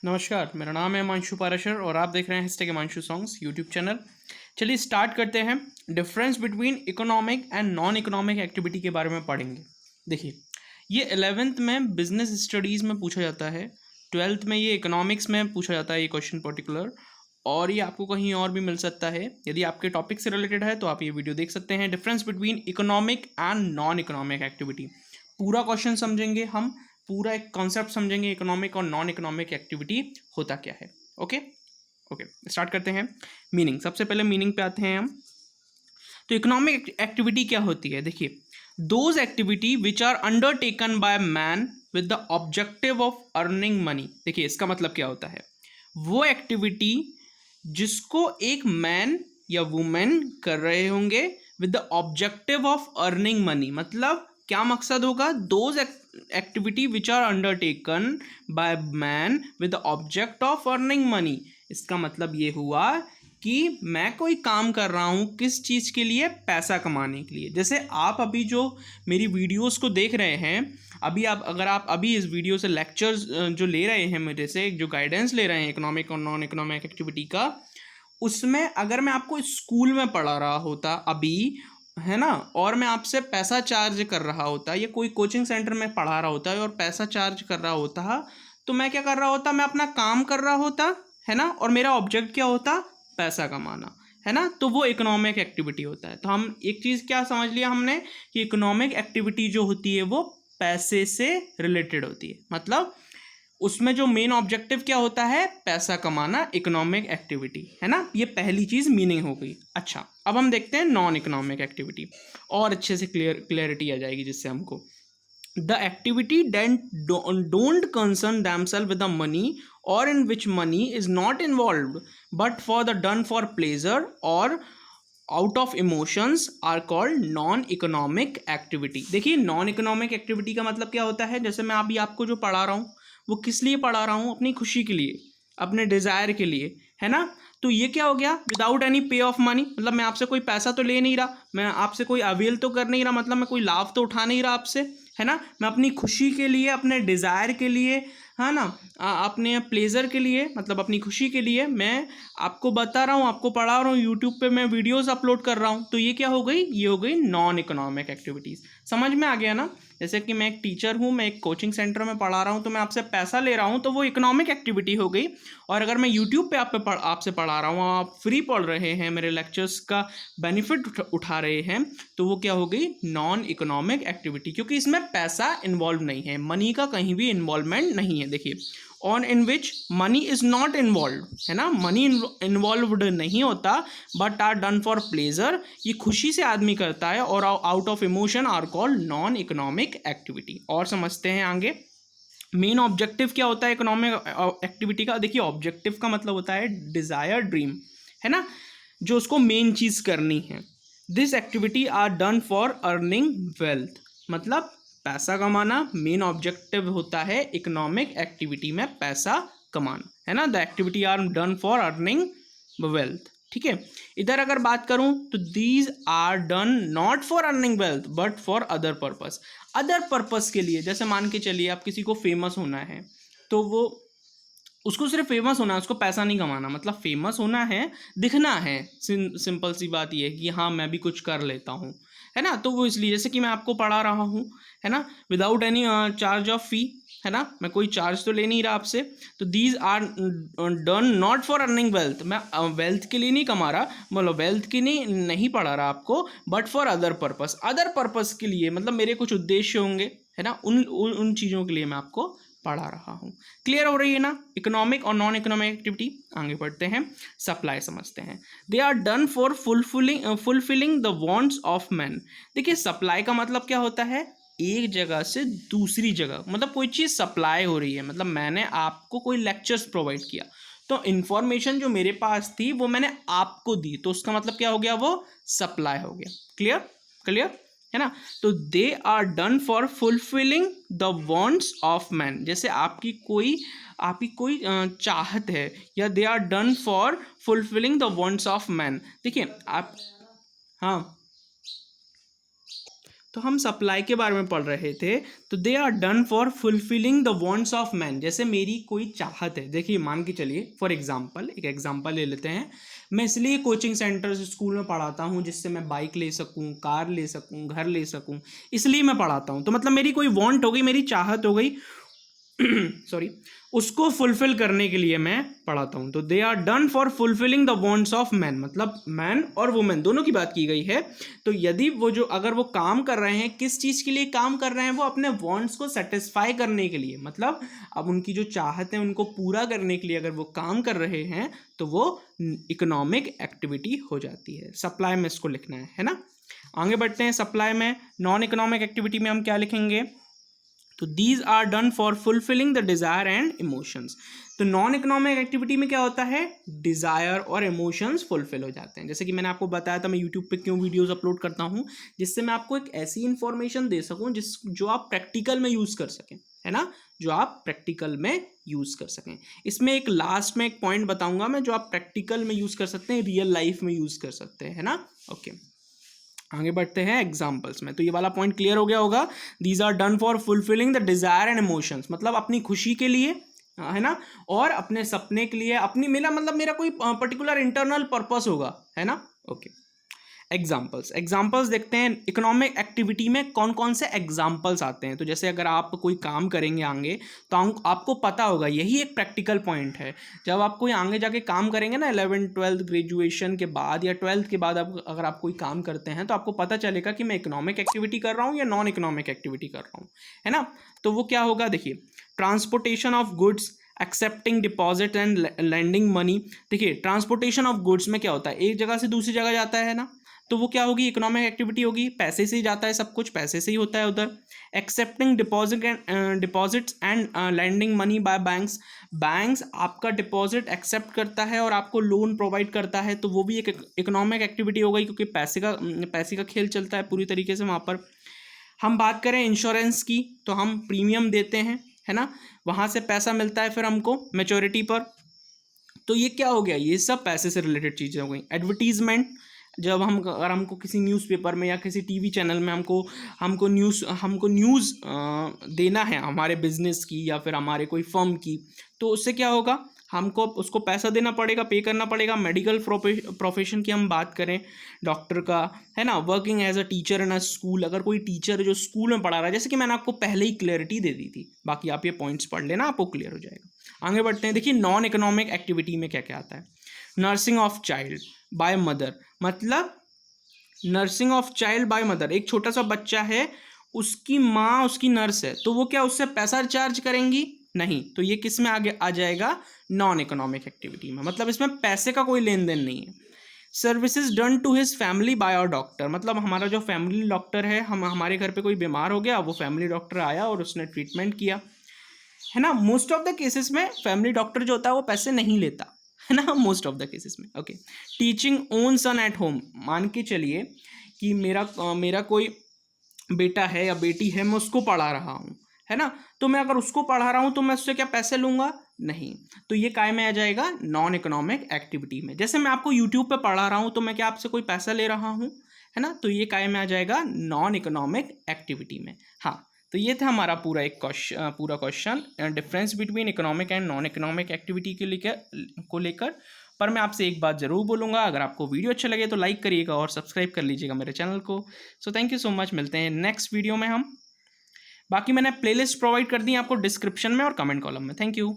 नमस्कार, मेरा नाम है हिमांशु पाराशर और आप देख रहे हैं hashtag Himanshu songs YouTube channel. चलिए स्टार्ट करते हैं। Difference between economic and non economic activity के बारे में पढ़ेंगे। देखिए, ये 11th में बिजनेस स्टडीज़ में पूछा जाता है, 12th में ये इकोनॉमिक्स में पूछा जाता है ये क्वेश्चन पर्टिकुलर, और ये आपको कहीं और भी मिल सकता है। यदि आपके टॉपिक से रिलेटेड है तो आप ये वीडियो देख सकते हैं। Difference between economic and non economic activity, पूरा क्वेश्चन समझेंगे हम, पूरा एक कॉन्सेप्ट समझेंगे इकोनॉमिक और नॉन इकोनॉमिक एक्टिविटी होता क्या है। ओके ओके, स्टार्ट करते हैं। मीनिंग, सबसे पहले मीनिंग पे आते हैं हम। तो इकोनॉमिक एक्टिविटी क्या होती है? देखिए, those activity which are undertaken by man with the objective of earning money. देखिए, इसका मतलब क्या होता है? वो एक्टिविटी जिसको एक मैन या वुमेन कर रहे होंगे with the objective of earning money. मतलब क्या मकसद होगा? Those activity which are undertaken by man with the object of earning money. इसका मतलब ये हुआ कि मैं कोई काम कर रहा हूँ किस चीज़ के लिए? पैसा कमाने के लिए। जैसे आप अभी जो मेरी वीडियोस को देख रहे हैं, अभी आप अगर आप अभी इस वीडियो से लेक्चर्स जो ले रहे हैं मेरे से, जो गाइडेंस ले रहे हैं इकोनॉमिक और नॉन इकोनॉमिक एक्टिविटी का, उसमें अगर मैं आपको स्कूल में पढ़ा रहा होता अभी, है ना, और मैं आपसे पैसा चार्ज कर रहा होता या कोई कोचिंग सेंटर में पढ़ा रहा होता और पैसा चार्ज कर रहा होता, तो मैं क्या कर रहा होता? मैं अपना काम कर रहा होता, है ना, और मेरा ऑब्जेक्ट क्या होता? पैसा कमाना, है ना। तो वो इकोनॉमिक एक्टिविटी होता है। तो हम एक चीज़ क्या समझ लिया हमने कि इकोनॉमिक एक्टिविटी जो होती है वो पैसे से रिलेटेड होती है। मतलब उसमें जो मेन ऑब्जेक्टिव क्या होता है? पैसा कमाना, इकोनॉमिक एक्टिविटी, है ना। ये पहली चीज़ मीनिंग हो गई। अच्छा, अब हम देखते हैं नॉन इकोनॉमिक एक्टिविटी, और अच्छे से क्लियरिटी आ जाएगी जिससे हमको। The activity don't concern themselves with the money, or in which money is not involved, but for the done for pleasure or out of emotions are called non economic activity. देखिए, non economic activity का मतलब क्या होता है? जैसे मैं अभी आपको जो पढ़ा रहा हूँ, वो किस लिए पढ़ा रहा हूँ? अपनी खुशी के लिए, अपने डिज़ायर के लिए, है ना। तो ये क्या हो गया? विदाउट एनी पे ऑफ मनी। मतलब मैं आपसे कोई पैसा तो ले नहीं रहा, मैं आपसे कोई अवेल तो कर नहीं रहा, मतलब मैं कोई लाभ तो उठा नहीं रहा आपसे, है ना। मैं अपनी खुशी के लिए, अपने डिज़ायर के लिए, है ना, अपने प्लेजर के लिए, मतलब अपनी खुशी के लिए मैं आपको बता रहा हूँ, आपको पढ़ा रहा हूँ, यूट्यूब पे मैं वीडियोस अपलोड कर रहा हूँ। तो ये क्या हो गई? ये हो गई नॉन इकोनॉमिक एक्टिविटीज़। समझ में आ गया ना? जैसे कि मैं एक टीचर हूँ, मैं एक कोचिंग सेंटर में पढ़ा रहा हूँ, तो मैं आपसे पैसा ले रहा हूँ, तो वो इकोनॉमिक एक्टिविटी हो गई। और अगर मैं यूट्यूब पे आपसे पढ़ा रहा हूँ, आप फ्री पढ़ रहे हैं, मेरे लेक्चर्स का बेनिफिट उठा रहे हैं, तो वो क्या हो गई? नॉन इकोनॉमिक एक्टिविटी, क्योंकि इसमें पैसा इन्वॉल्व नहीं है, मनी का कहीं भी इन्वॉल्वमेंट नहीं है। देखिए, on in which money is not involve, है ना, मनी इन्वॉल्वड नहीं होता, but are done for pleasure, ये खुशी से आदमी करता है, और out of emotion are called non economic activity. और समझते हैं आगे। मेन ऑब्जेक्टिव क्या होता है इकोनॉमिक एक्टिविटी का? देखिए, ऑब्जेक्टिव का मतलब होता है डिजायर, ड्रीम, है ना, जो उसको मेन चीज करनी है। This activity are done for earning wealth. मतलब पैसा कमाना मेन ऑब्जेक्टिव होता है इकोनॉमिक एक्टिविटी में, पैसा कमाना, है ना। The activity are done for earning wealth. ठीक है। इधर अगर बात करूं तो these are done not for earning wealth but for other purpose. Other purpose के लिए, जैसे मान के चलिए आप किसी को फेमस होना है, तो वो उसको सिर्फ फेमस होना है, उसको पैसा नहीं कमाना। मतलब फेमस होना है, दिखना है, सिंपल सी बात ये है कि हाँ मैं भी कुछ कर लेता हूँ, है ना। तो वो इसलिए, जैसे कि मैं आपको पढ़ा रहा हूँ, है ना, विदाउट एनी चार्ज ऑफ फी, है ना, मैं कोई चार्ज तो ले नहीं रहा आपसे। तो these are done not for earning wealth, मैं वेल्थ के लिए नहीं कमा रहा, मतलब वेल्थ के लिए नहीं पढ़ा रहा आपको, but for other purpose. Other purpose के लिए, मतलब मेरे कुछ उद्देश्य होंगे, है ना, उन चीज़ों के लिए मैं आपको पढ़ा रहा हूँ। क्लियर हो रही है ना इकोनॉमिक और नॉन इकोनॉमिक एक्टिविटी? आगे बढ़ते हैं, सप्लाई समझते हैं। They are done for fulfilling the wants of man. देखिए, सप्लाई का मतलब क्या होता है? एक जगह से दूसरी जगह, मतलब कोई चीज़ सप्लाई हो रही है, मतलब मैंने आपको कोई लेक्चर्स प्रोवाइड किया, तो इन्फॉर्मेशन जो मेरे पास थी वो मैंने आपको दी, तो उसका मतलब क्या हो गया? वो सप्लाई हो गया। क्लियर? क्लियर है ना। तो they are done for fulfilling the wants of man. जैसे आपकी कोई चाहत है, या they are done for fulfilling the wants of man. देखिए आप, हाँ, तो हम सप्लाई के बारे में पढ़ रहे थे। तो they are done for fulfilling the wants of man. जैसे मेरी कोई चाहत है, देखिए मान के चलिए फॉर एग्जांपल, एक एग्जांपल ले लेते हैं। मैं इसलिए कोचिंग सेंटर्स स्कूल में पढ़ाता हूँ जिससे मैं बाइक ले सकूँ, कार ले सकूँ, घर ले सकूँ, इसलिए मैं पढ़ाता हूँ। तो मतलब मेरी कोई वांट हो गई, मेरी चाहत हो गई सॉरी, उसको फुलफिल करने के लिए मैं पढ़ाता हूँ। तो they are done for fulfilling the wants of man, मतलब मैन और वुमेन दोनों की बात की गई है। तो यदि वो जो अगर वो काम कर रहे हैं, किस चीज़ के लिए काम कर रहे हैं, वो अपने वांट्स को सेटिस्फाई करने के लिए, मतलब अब उनकी जो चाहत है उनको पूरा करने के लिए अगर वो काम कर रहे हैं तो वो इकोनॉमिक एक्टिविटी हो जाती है। सप्लाई में इसको लिखना है ना। आगे बढ़ते हैं सप्लाई में। नॉन इकोनॉमिक एक्टिविटी में हम क्या लिखेंगे? तो these are done for fulfilling the desire and emotions. तो नॉन इकोनॉमिक एक्टिविटी में क्या होता है? डिज़ायर और इमोशंस फुलफिल हो जाते हैं। जैसे कि मैंने आपको बताया था मैं यूट्यूब पे क्यों वीडियोस अपलोड करता हूँ, जिससे मैं आपको एक ऐसी इन्फॉर्मेशन दे सकूँ जो आप प्रैक्टिकल में यूज़ कर सकें, है ना, जो आप प्रैक्टिकल में यूज़ कर सकें। इसमें एक लास्ट में एक पॉइंट बताऊंगा मैं, जो आप प्रैक्टिकल में यूज़ कर सकते हैं, रियल लाइफ में यूज़ कर सकते हैं, है ना। ओके, आगे बढ़ते हैं एग्जाम्पल्स में। तो ये वाला पॉइंट क्लियर हो गया होगा। These are done for fulfilling the desire and emotions, मतलब अपनी खुशी के लिए, है ना, और अपने सपने के लिए, अपनी मेरा कोई पर्टिकुलर इंटरनल पर्पस होगा, है ना। ओके, एग्जाम्पल्स देखते हैं। इकोनॉमिक एक्टिविटी में कौन कौन से एग्जाम्पल्स आते हैं। तो जैसे अगर आप कोई काम करेंगे आगे, तो आपको पता होगा, यही एक प्रैक्टिकल पॉइंट है। जब आप कोई आगे जाके काम करेंगे ना, 11th 12th ग्रेजुएशन के बाद या 12th के बाद अगर आप कोई काम करते हैं, तो आपको पता चलेगा कि मैं इकोनॉमिक एक्टिविटी कर रहा हूँ या नॉन इकोनॉमिक एक्टिविटी कर रहा हूँ, है ना। तो वो क्या होगा, देखिए, transportation of goods, accepting deposit and lending money. देखिए, ट्रांसपोर्टेशन ऑफ गुड्स में क्या होता है, एक जगह से दूसरी जगह जाता है ना, तो वो क्या होगी, इकोनॉमिक एक्टिविटी होगी। पैसे से ही जाता है, सब कुछ पैसे से ही होता है उधर। Accepting deposits and lending money by banks आपका डिपॉजिट एक्सेप्ट करता है और आपको लोन प्रोवाइड करता है, तो वो भी एक इकोनॉमिक एक्टिविटी हो गई, क्योंकि पैसे का खेल चलता है पूरी तरीके से वहाँ पर। हम बात करें इंश्योरेंस की, तो हम प्रीमियम देते हैं, है ना, वहाँ से पैसा मिलता है फिर हमको मैच्योरिटी पर। तो ये क्या हो गया, ये सब पैसे से रिलेटेड चीज़ें हो गई। एडवर्टीजमेंट, जब अगर हमको किसी न्यूज़पेपर में या किसी टीवी चैनल में हमको न्यूज़ देना है हमारे बिजनेस की या फिर हमारे कोई फर्म की, तो उससे क्या होगा, हमको उसको पैसा देना पड़ेगा, पे करना पड़ेगा। मेडिकल प्रोफेशन की हम बात करें, डॉक्टर का, है ना, working as a teacher in a school, अगर कोई टीचर जो स्कूल में पढ़ा रहा है, जैसे कि मैंने आपको पहले ही क्लैरिटी दे दी थी, बाकी आप ये पॉइंट्स पढ़ लेना, आपको क्लियर हो जाएगा। आगे बढ़ते हैं। देखिए, नॉन इकोनॉमिक एक्टिविटी में क्या क्या आता है। Nursing of child by mother, मतलब nursing of child by mother, एक छोटा सा बच्चा है, उसकी माँ उसकी नर्स है, तो वो क्या उससे पैसा चार्ज करेंगी? नहीं। तो ये किस में आगे आ जाएगा, नॉन इकोनॉमिक एक्टिविटी में, मतलब इसमें पैसे का कोई लेन देन नहीं है। Services done to his family by our doctor, मतलब हमारा जो फैमिली डॉक्टर है, हमारे घर पे कोई बीमार हो गया, वो फैमिली डॉक्टर आया और उसने ट्रीटमेंट किया, है ना। मोस्ट ऑफ द केसेस में फैमिली डॉक्टर जो होता है वो पैसे नहीं लेता, है ना, मोस्ट ऑफ द केसेस में। Okay, teaching own son at home, मान के चलिए कि मेरा कोई बेटा है या बेटी है, मैं उसको पढ़ा रहा हूँ, है ना, तो मैं अगर उसको पढ़ा रहा हूँ तो मैं उससे क्या पैसे लूँगा? नहीं। तो ये काय में आ जाएगा, नॉन इकोनॉमिक एक्टिविटी में। जैसे मैं आपको यूट्यूब पे पढ़ा रहा हूँ, तो मैं क्या आपसे कोई पैसा ले रहा हूँ, है ना, तो ये काय में आ जाएगा, नॉन इकोनॉमिक एक्टिविटी में। हाँ, तो ये था हमारा पूरा question, difference between economic and non economic activity को लेकर। पर मैं आपसे एक बात ज़रूर बोलूँगा, अगर आपको वीडियो अच्छा लगे तो लाइक करिएगा और सब्सक्राइब कर लीजिएगा मेरे चैनल को। So thank you so much, मिलते हैं नेक्स्ट वीडियो में हम। बाकी मैंने प्लेलिस्ट प्रोवाइड कर दी है आपको डिस्क्रिप्शन में और कमेंट कॉलम में। Thank you.